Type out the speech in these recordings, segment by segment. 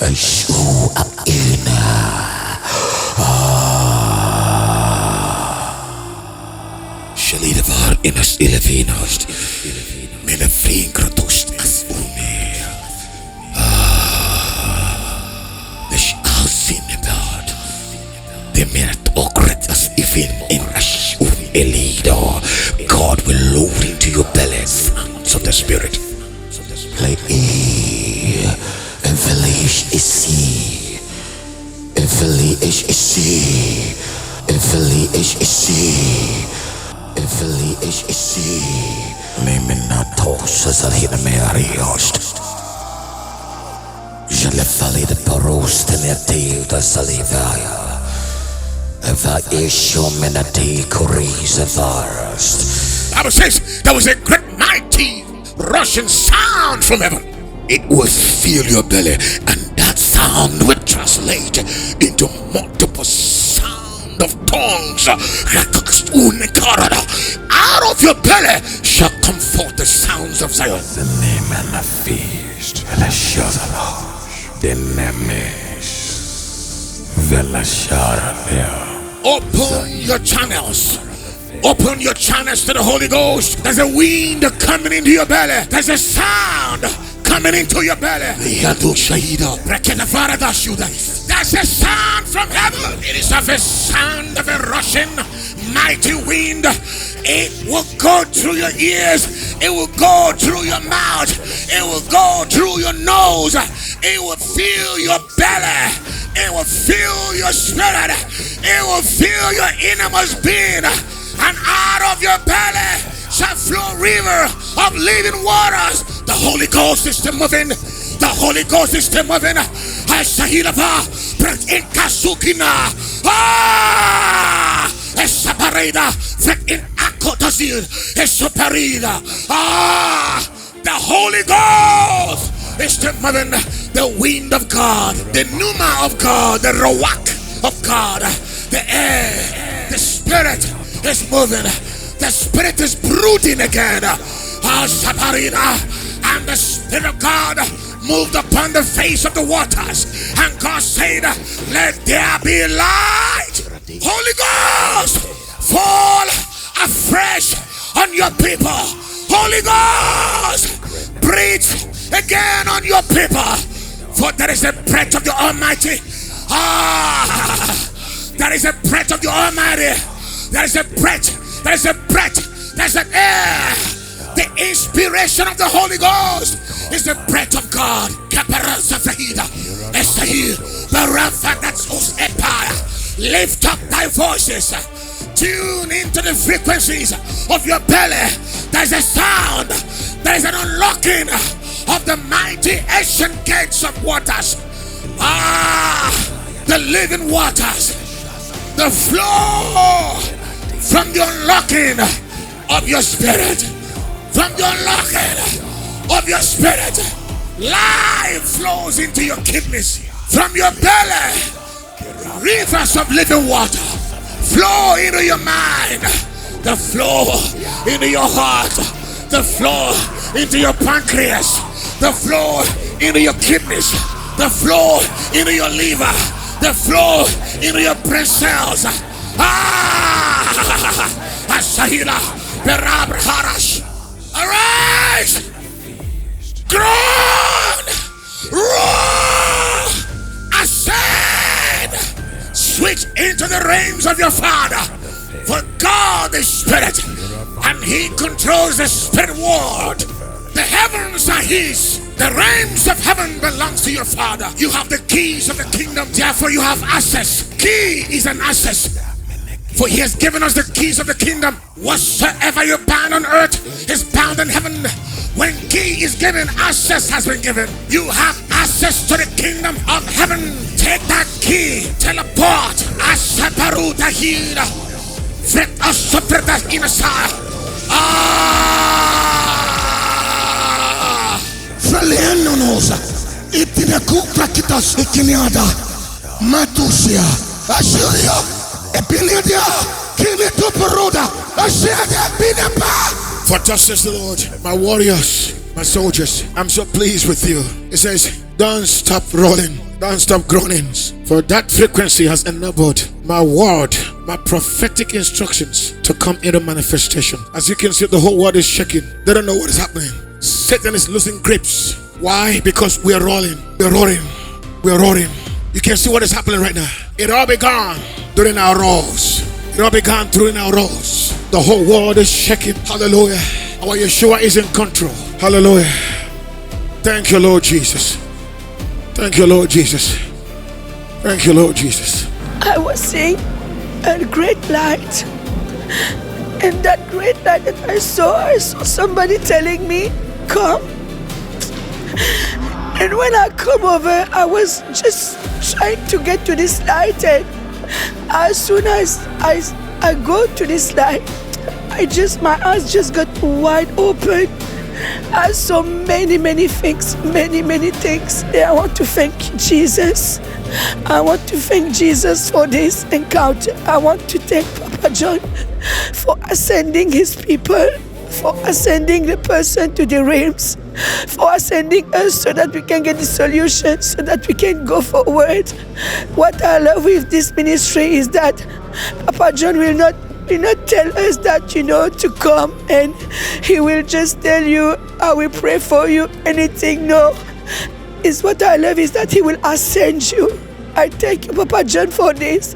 Ashu Aina. Shalidavar inas ilavinost. Menafrin kratost as une. Mesh alsinebad. The minute okret as even in Ashu Elido. God will load into your belly sounds of the Spirit. Like Velish isi, Velish isi, Velish isi, Velish isi. Leminatos Zalina Marios. Je le fallait de paros tenerti da salivaya. Eva isho menati koris avarast. Bible says there was a great mighty rushing sound from heaven. It will fill your belly, and that sound will translate into multiple sound of tongues. Out of your belly shall come forth the sounds of Zion. The name and the feast, the name. Open your channels. Open your channels to the Holy Ghost. There's a wind coming into your belly. There's a sound coming into your belly. There's a sound from heaven. It is of a sound of a rushing mighty wind. It will go through your ears. It will go through your mouth. It will go through your nose. It will fill your belly. It will fill your spirit. It will fill your innermost being. And out of your belly shall flow river of living waters. The Holy Ghost is still moving. The Holy Ghost is still moving. The Holy Ghost is still moving. The wind of God, the pneuma of God, the rawak of God, the air, the Spirit is moving. The Spirit is brooding again. And the Spirit of God moved upon the face of the waters. And God said, let there be light. Holy Ghost, fall afresh on your people. Holy Ghost, breathe again on your people. For there is a breath of the Almighty. There is a breath of the Almighty. There is a breath. There is a breath. There is an air. The inspiration of the Holy Ghost is the breath of God. Lift up thy voices. Tune into the frequencies of your belly. There is a sound. There is an unlocking of the mighty ancient gates of waters. The living waters. The flow from the unlocking of your spirit. From the unlocking of your spirit. Life flows into your kidneys. From your belly, rivers of living water flow into your mind. The flow into your heart. The flow into your pancreas. The flow into your kidneys. The flow into your liver. The flow into your brain cells. Asahila Berab Harash. Arise! Groan! Roar! Ascend! Switch into the realms of your Father. For God is Spirit, and He controls the spirit world. The heavens are His. The realms of heaven belongs to your Father. You have the keys of the kingdom, therefore you have access. Key is an access. For He has given us the keys of the kingdom. Whatsoever you bind on earth is bound in heaven. When key is given, access has been given. You have access to the kingdom of heaven. Take that key, teleport. Asaparu Tahira. Fret Asaprata Inasa. Fralianonosa. Itinakupa kitas ikiniada. Matusia. Ashiria. Epilidia. Kilituparuda. Ashiria Binapa. For thus says the Lord, my warriors, My soldiers, I'm so pleased with you. It says, don't stop rolling, don't stop groaning, for that frequency has enabled my word, my prophetic instructions to come into manifestation. As you can see, the whole world is shaking. They don't know what is happening. Satan is losing grips. Why? Because we are rolling, we're roaring, we're roaring. You can see what is happening right now. It all began during our roars. It all began during our roars. The whole world is shaking. Hallelujah. Our Yeshua is in control. Hallelujah. Thank you, Lord Jesus. Thank you, Lord Jesus. Thank you, Lord Jesus. I was seeing a great light. And that great light that I saw somebody telling me, come. And when I come over, I was just trying to get to this light, and as soon as I go to this light, my eyes just got wide open. I saw many things, many things. And I want to thank Jesus. I want to thank Jesus for this encounter. I want to thank Papa John for ascending his people, for ascending the person to the realms, for ascending us so that we can get the solution, so that we can go forward. What I love with this ministry is that Papa John will not tell us that, to come, and he will just tell you, I will pray for you, anything. No. Is what I love is that he will ascend you. I thank you, Papa John, for this.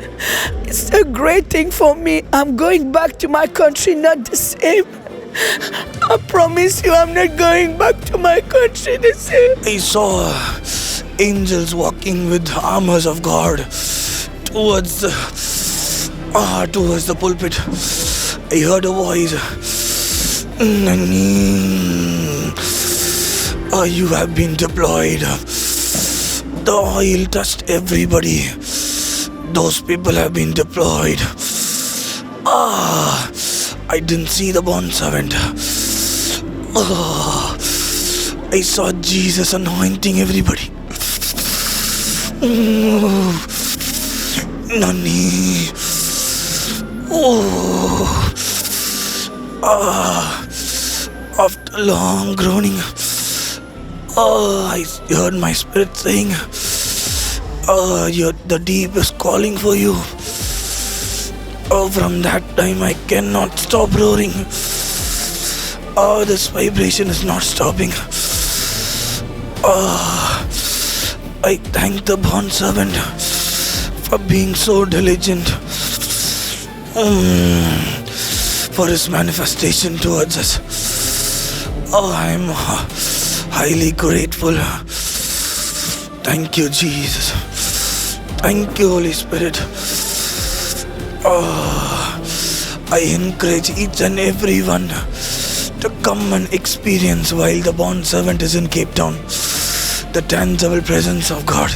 It's a great thing for me. I'm going back to my country not the same. I promise you, I'm not going back to my country the same. I saw angels walking with armors of God towards the pulpit. I heard a voice. You have been deployed. The oil touched everybody. Those people have been deployed. I didn't see the bondservant. I saw Jesus anointing everybody. Nani. After long groaning, I heard my spirit saying, the deep is calling for you. From that time I cannot stop roaring. This vibration is not stopping. I thank the bondservant for being so diligent, for his manifestation towards us. I'm highly grateful. Thank you, Jesus. Thank you, Holy Spirit. I encourage each and everyone to come and experience, while the bondservant is in Cape Town, the tangible presence of God.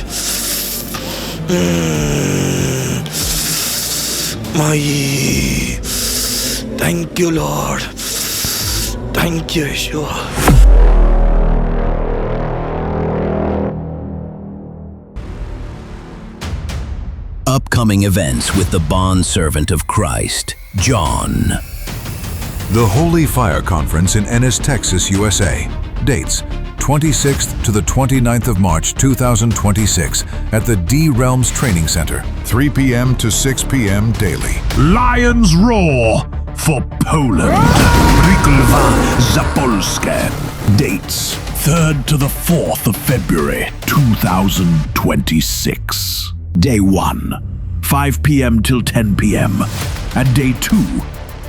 Thank you, Lord. Thank you, Yeshua. Upcoming events with the bondservant of Christ, John. The Holy Fire Conference in Ennis, Texas, USA. Dates: 26th to the 29th of March 2026 at the D Realms Training Center, 3 p.m. to 6 p.m. daily. Lions Roar for Poland. Ryklwa Zapolskie. Dates: 3rd to the 4th of February 2026. Day 1, 5 p.m. till 10 p.m. And Day 2,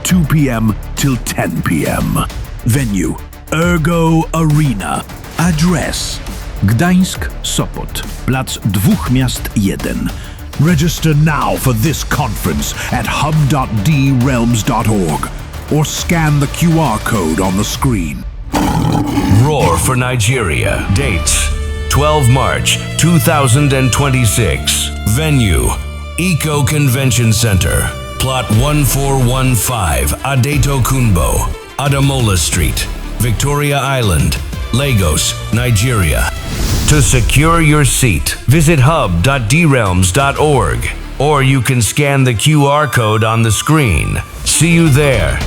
2 p.m. till 10 p.m. Venue: Ergo Arena. Address: Gdańsk, Sopot, Plac Dwóch Miast 1. Register now for this conference at hub.drealms.org or scan the QR code on the screen. Roar for Nigeria. Dates: 12 March 2026. Venue: Eco Convention Center, Plot 1415, Adeto Kunbo, Adamola Street, Victoria Island, Lagos, Nigeria. To secure your seat, visit hub.drealms.org, or you can scan the QR code on the screen. See you there.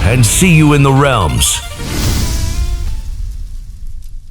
and see you in the realms.